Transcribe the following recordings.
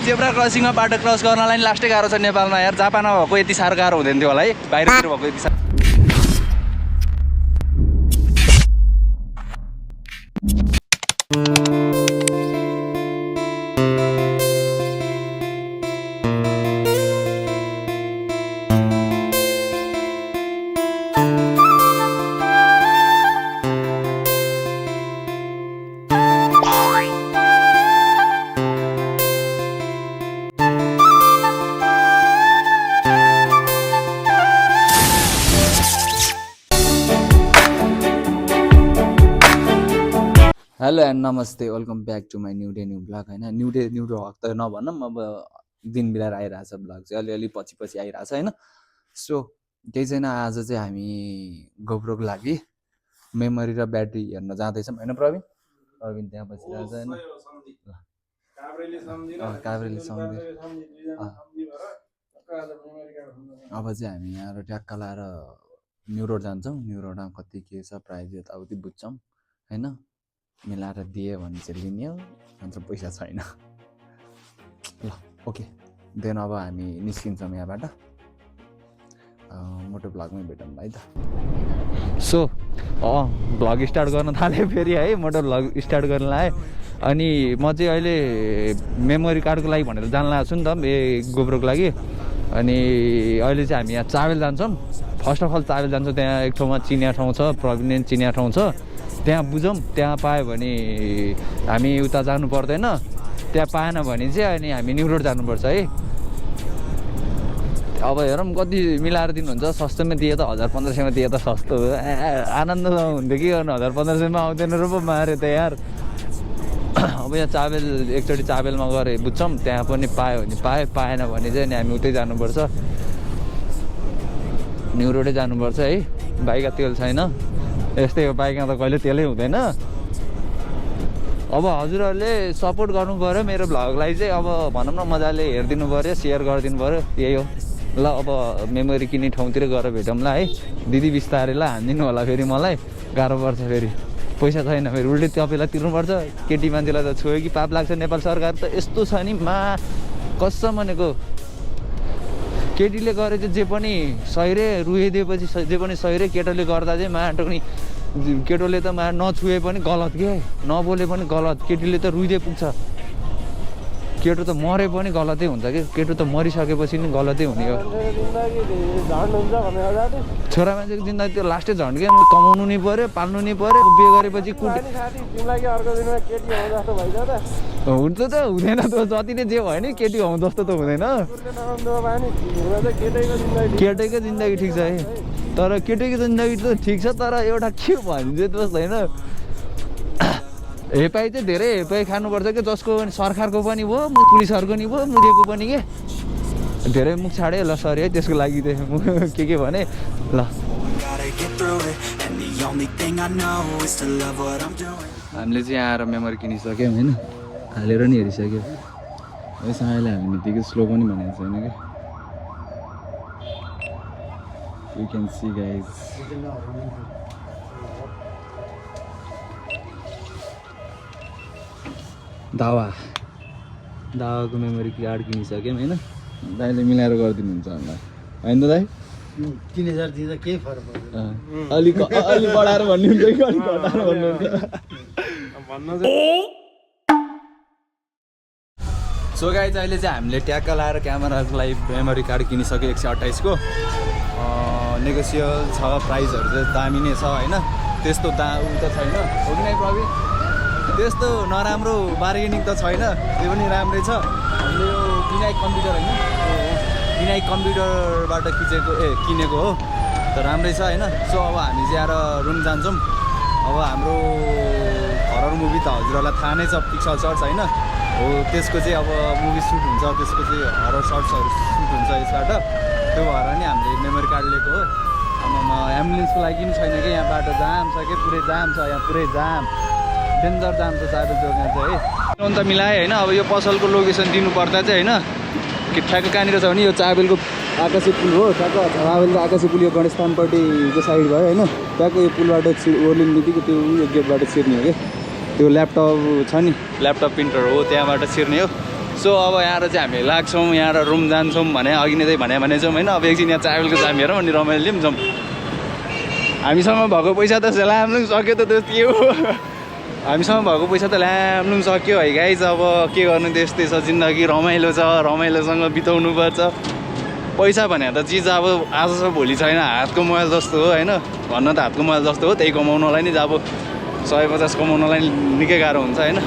Zebra क्रसिङमा बाटो cross गर्नलाई नि लास्टै गाह्रो छ नेपालमा यार। जापानमा भएको यति साह्रो गाह्रो हुँदैन थियो होला है, बाहिरतिर भएको यति साह्रो। हेलो एन्ड नमस्ते, welcome back to my new day new blog होइन। न्यू डे न्यू ब्लग त नभनौँ, अब दिन मिलाएर आइरहेछ ब्लग चाहिँ, अलिअलि पछि आइरहेछ होइन। सो केही छैन, आज चाहिँ हामी गोप्रोको लागि मेमोरी र ब्याट्री हेर्न जाँदैछौँ होइन प्रवीण त्यहाँ बसिरहेछ होइन। काभ्रेले सम्झेर अब चाहिँ हामी यहाँ ट्याक्क लाएर न्यू रोड जान्छौँ। न्यू रोडमा कति के छ प्राइस यताउति बुझ्छौँ होइन। मिलाएर दिए भने चाहिँ लिने हो, नत्र पैसा छैन। ल ओके, देन अब हामी निस्किन्छौँ यहाँबाट। मोटो भ्लगमै भेटौँ भाइ त। सो भ्लग स्टार्ट गर्न थालेँ फेरि है, मोटो भ्लग स्टार्ट गर्न लाएँ। अनि म चाहिँ अहिले मेमोरी कार्डको लागि भनेर जान लागेको छु नि त, गोप्रोको लागि। अनि अहिले चाहिँ हामी यहाँ चाबेल जान्छौँ। फर्स्ट अफ अल चाबेल जान्छौँ, त्यहाँ एक ठाउँमा चिनिया ठाउँ छ, प्रविनेन्ट चिनिया ठाउँ छ, त्यहाँ बुझौँ। त्यहाँ पायो भने हामी उता जानु पर्दैन, त्यहाँ पाएन भने चाहिँ अनि हामी न्यू रोड जानुपर्छ है। अब हेरौँ कति मिलाएर दिनुहुन्छ। सस्तोमा दिए त 1000-1500मा दिए त सस्तो हो, आनन्द हुन्थ्यो कि गर्नु। 1000-1500मा आउँदैन र पो मारे त यार। अब यहाँ चाबेल एकचोटि चाबेलमा गएर बुझ्छौँ, त्यहाँ पनि पायो भने पाएन भने चाहिँ अनि हामी उतै जानुपर्छ, न्यू रोडै जानुपर्छ है। बाइकमा तेल छैन, यस्तै हो, बाइकमा त कहिले तेलै हुँदैन। अब हजुरहरूले सपोर्ट गर्नु पऱ्यो मेरो भ्लगलाई चाहिँ। अब भनौँ न मजाले हेरिदिनु पऱ्यो, सेयर गरिदिनु पऱ्यो, यही हो ल। अब मेमोरी किन्ने ठाउँतिर गएर भेटौँला है। दिदी बिस्तारै ल हानिदिनु होला, फेरि मलाई गाह्रो पर्छ, फेरि पैसा छैन, फेरि उल्टै तपाईँलाई तिर्नुपर्छ। केटी मान्छेलाई त छोयो कि पाप लाग्छ। नेपाल सरकार त यस्तो छ नि मा, कसम भनेको। केटीले गरे चाहिँ जे पनि सही रे, रुइदिएपछि जे पनि सही रे। केटोले गर्दा चाहिँ माटो नि, केटोले त नछुए पनि गलत के, नबोले पनि गलत। केटीले त रुइदिए पुग्छ, केटो त मरे पनि गलतै हुन्छ कि। केटो त मरिसकेपछि नि गलतै हुने हो। छोरा मान्छेको जिन्दगी त्यो लास्टै झन्ड के। कमाउनु नि पऱ्यो, पाल्नु नि पऱ्यो, बिहे गरेपछि हुन्छ त हुँदैन त। जति नै जे भयो नि केटी हौ जस्तो त हुँदैन। केटैको जिन्दगी ठिक छ है, तर केटैको जिन्दगी त ठिक छ, तर एउटा के भन्छ जस्तो होइन। हेपाई चाहिँ धेरै हेपाई खानुपर्छ कि, जसको पनि सरकारको पनि भयो, पुलिसहरूको नि भयो, मुदेको पनि के। धेरै मुख छाडे ल, सरी है त्यसको लागि चाहिँ के भने ल। हामीले चाहिँ आएर मेमोरी किनिसक्यौँ होइन, हालेर नि हेरिसक्यो। यसैले हामी त्यतिकै स्लो पनि भनेको छैन क्या। यु क्यान सी गाइज, दावाको मेमोरी कार्ड किनिसक्यौँ होइन। दाइले मिलाएर गरिदिनुहुन्छ हामीलाई होइन त दाइ? 3000 दिँदा केही फरक पर्दैन। अलिक बढाएर भन्नुहुन्छ कि अलिक घटाएर भन्नुहुन्छ? सो गाइज अहिले चाहिँ हामीले ट्याक्क लाएर क्यामेराको लागि मेमोरी कार्ड किनिसक्यो 128 को। नेगोसियल छ, प्राइसहरू चाहिँ दामी नै छ होइन। त्यस्तो उ त छैन, हो कि नै प्रवीण? त्यस्तो नराम्रो बार्गेनिङ त छैन, त्यो पनि राम्रै छ। हामीले यो विनायक कम्प्युटर होइन, विनायक कम्प्युटरबाट किनेको हो, त राम्रै छ होइन। सो अब हामी चाहिँ आएर रुम जान्छौँ। अब हाम्रो हरर मुभी त हजुरहरूलाई थाहा नै छ, पिक्सल सर्ट्स होइन हो। त्यसको चाहिँ अब मुभी सुट हुन्छ, त्यसको चाहिँ हरर सर्ट्सहरू सुट हुन्छ यसबाट। त्यो भएर नि हामीले मेमोरी कार्ड लिएको हो। अब एम्बुलेन्सको लागि पनि छैन कि, यहाँ बाटो जाम छ कि, पुरै जाम छ यहाँ, पुरै जाम, डेन्जर जाम छ चाबेल चौकमा चाहिँ है। लोन त मिलाएँ होइन। अब यो पसलको लोकेसन दिनुपर्दा चाहिँ होइन, कि ठ्याक्क कहाँनिर छ भने यो चाबेलको आकाशे पुल हो। ठ्याक्क चाबेलको आकाशे पुल यो गणेशस्थानपट्टिको साइड भयो होइन। ट्याक्क यो पुलबाट ओर्लिनु बित्तिकै त्यो गेटबाट छिर्ने हो कि, त्यो ल्यापटप छ नि, ल्यापटप प्रिन्टर हो, त्यहाँबाट छिर्ने हो। सो अब यहाँ चाहिँ हामी लाग्छौँ यहाँ रुम जान्छौँ भने अघि नै भने छौँ होइन अब एकछिन यहाँ ट्राभलको जाम हेरौँ अनि रमाइलो पनि जाउँ हामीसँग भएको पैसा त ल्याम्लुङ सक्यो त त्यो हामीसँग भएको पैसा त ल्याम्लुङ सक्यो है गाइज अब के गर्नु त्यस्तै छ जिन्दगी रमाइलो छ रमाइलोसँग बिताउनु पर्छ पैसा भने त चिज अब आज छ भोलि छैन हातको मोबाइल जस्तो हो होइन भन्न त हातको मोबाइल जस्तो हो त्यही कमाउनलाई नि अब 150 कमाउनलाई निकै गाह्रो हुन्छ होइन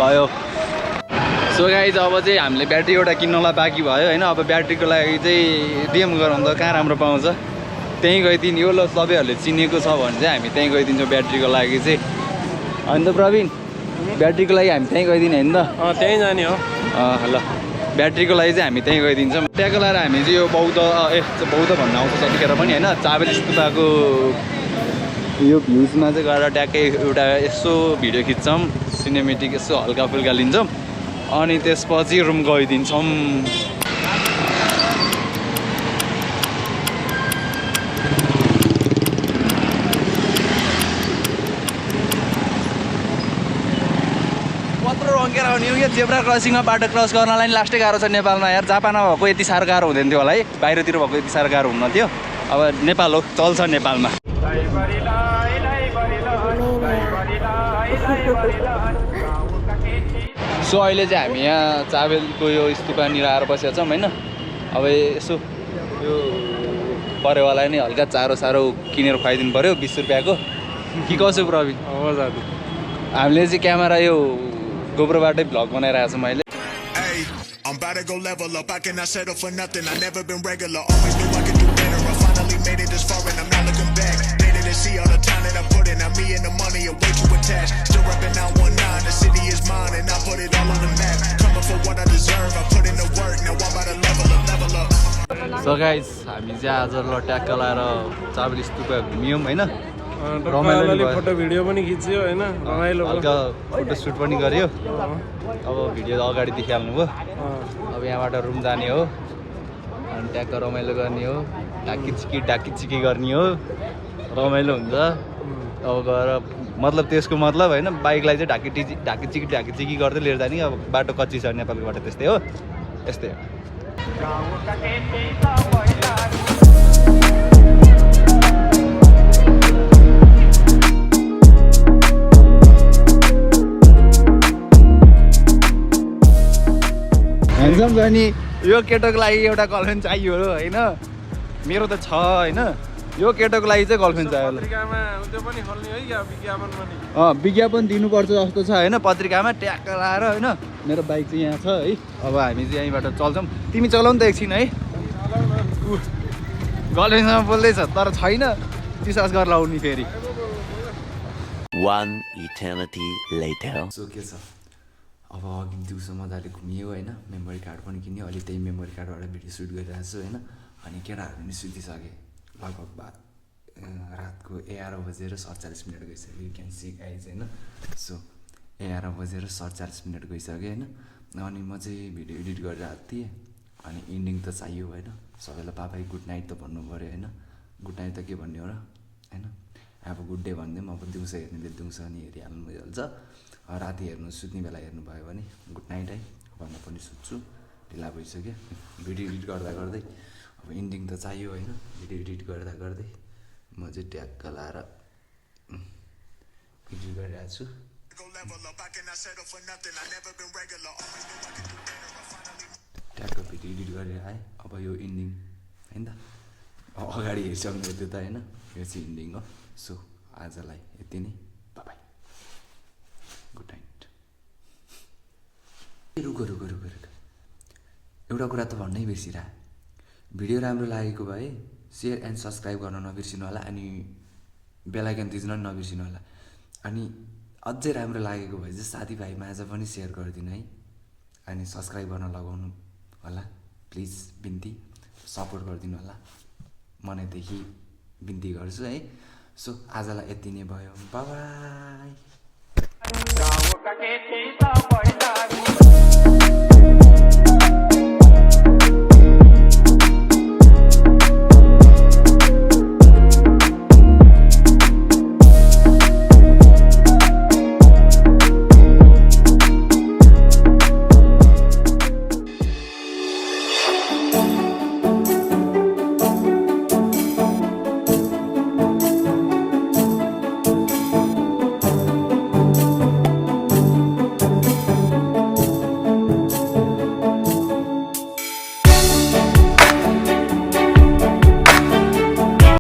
भयो सो गाइज अब चाहिँ हामीले ब्याट्री एउटा किन्नलाई बाँकी भयो होइन अब ब्याट्रीको लागि चाहिँ डिएम गराउनु त कहाँ राम्रो पाउँछ त्यहीँ गइदिने यो ल सबैहरूले चिनेको छ भने चाहिँ हामी त्यहीँ गइदिन्छौँ ब्याट्रीको लागि चाहिँ होइन त प्रवीण ब्याट्रीको लागि हामी त्यहीँ गइदिने होइन त त्यहीँ जाने हो ल ब्याट्रीको लागि चाहिँ हामी त्यहीँ गइदिन्छौँ त्यहाँको लागि हामी चाहिँ यो बौद्ध भन्नु आउँछ त्यतिखेर पनि होइन चाबेल स्तूपको यो भ्युजमा चाहिँ गएर ट्याक्कै एउटा यसो भिडियो खिच्छौँ सिनेमेटिक यसो हल्का फुल्का लिन्छौँ अनि त्यसपछि रुम गइदिन्छौँ कत्रो रङ्केर आउने हो क्या जेब्रा क्रसिङमा बाटो क्रस गर्नलाई नि लास्टै गाह्रो छ नेपालमा यार जापानमा भएको यति साह्रो गाह्रो हुँदैन थियो होला है बाहिरतिर भएको यति साह्रो गाह्रो हुन्न थियो अब नेपाल हो चल्छ नेपालमा सो अहिले चाहिँ हामी यहाँ चाबेलको यो स्तूपनिर आएर बसेका छौँ होइन अब यसो यो परेवालाई नै हल्का चारो सारो किनेर खुवाइदिनु पऱ्यो 20 रुपियाँको कि कसो प्रवीण हामीले चाहिँ क्यामेरा यो गोब्रोबाटै भ्लग बनाइरहेको छौँ अहिले I'm about to go level up, I cannot settle for nothing, I never been regular, always knew I could do better, I finally made it this far and I'm not looking back, they didn't see all the time that I put in, now me and the money are way too attached, still repping 919, the city is mine and I put it all on the map, coming for what I deserve, I put in the work, now I'm about to level up. So guys, हामी चाहिँ आज ल ट्याक्क लाएर चाबेल स्तूप घुम्यौँ होइन रमाइलो photo video पनि खिच्यो होइन रमाइलो हल्का फोटो सुट पनि गऱ्यो अब भिडियो अगाडि देखिहाल्नु भयो अब यहाँबाट रुम जाने हो अनि ट्याक्क रमाइलो गर्ने हो ढाकी चिकी गर्ने हो रमाइलो हुन्छ अब गएर मतलब त्यसको मतलब होइन बाइकलाई चाहिँ ढाकी चिकी गर्दै लिएर जाने अब बाटो कच्ची छ नेपालको बाटो त्यस्तै हो यस्तै हो ह्यान्डसम छ नि यो केटोको लागि एउटा गर्लफ्रेन्ड चाहियो होइन मेरो त छ होइन यो केटोको लागि चाहिँ गर्लफ्रेन्ड चाहियो विज्ञापन दिनुपर्छ जस्तो छ होइन पत्रिकामा ट्याक्क लाएर होइन मेरो बाइक चाहिँ यहाँ छ है अब हामी चाहिँ यहीँबाट चल्छौँ तिमी चलाउ नि त एकछिन है गर्लफ्रेन्डसँग बोल्दैछ तर छैन विश्वास गरेर लाउने फेरि One eternity later. सो के छ अब अघि दिउँसो मजाले घुमियो होइन मेमोरी कार्ड पनि किन्यो अहिले त्यही मेमोरी कार्डबाट भिडियो सुट गरिरहेको छु होइन अनि केटाहरू पनि सुतिसकेँ लगभग रातको 11:47 गइसक्यो यु क्यान सी गाइज होइन सो 11:47 गइसक्यो होइन अनि म चाहिँ भिडियो एडिट गरिरहेको थिएँ अनि इन्डिङ त चाहियो होइन सबैलाई पापाई गुड नाइट त भन्नु पऱ्यो होइन गुड नाइट त के भन्ने हो र होइन अब गुड डे भन्दै अब दिउँसो हेर्नेले दिउँसो अनि हेरिहाल्नु भइहाल्छ राति हेर्नु सुत्ने बेला हेर्नुभयो भने गुड नाइट है भन्न पनि सुत्छु ढिला भइसक्यो भिडियो एडिट गर्दा गर्दै अब इन्डिङ त चाहियो होइन भिडियो एडिट गर्दा गर्दै म चाहिँ ट्याक्क लाएर एडिट गरिरहेको छु ट्याक्क भिडियो एडिट गरेर आएँ अब यो इन्डिङ होइन त अगाडि हेरिसक्नु त्यो त होइन यो चाहिँ इन्डिङ हो सो आजलाई यति नै बाई गुड नाइट रुक एउटा कुरा त भन्नै बिर्सिरह भिडियो राम्रो लागेको भए सेयर एन्ड सब्सक्राइब गर्न नबिर्सिनु होला अनि बेल आइकन थिच्न नबिर्सिनु होला अनि अझै राम्रो लागेको भए चाहिँ साथीभाइमाझ पनि सेयर गरिदिनु है अनि सब्सक्राइब गर्न लगाउनु होला प्लिज बिन्ती सपोर्ट गरिदिनु होला मनैदेखि बिन्ती गर्छु है सो आजलाई यति नै भयो बाई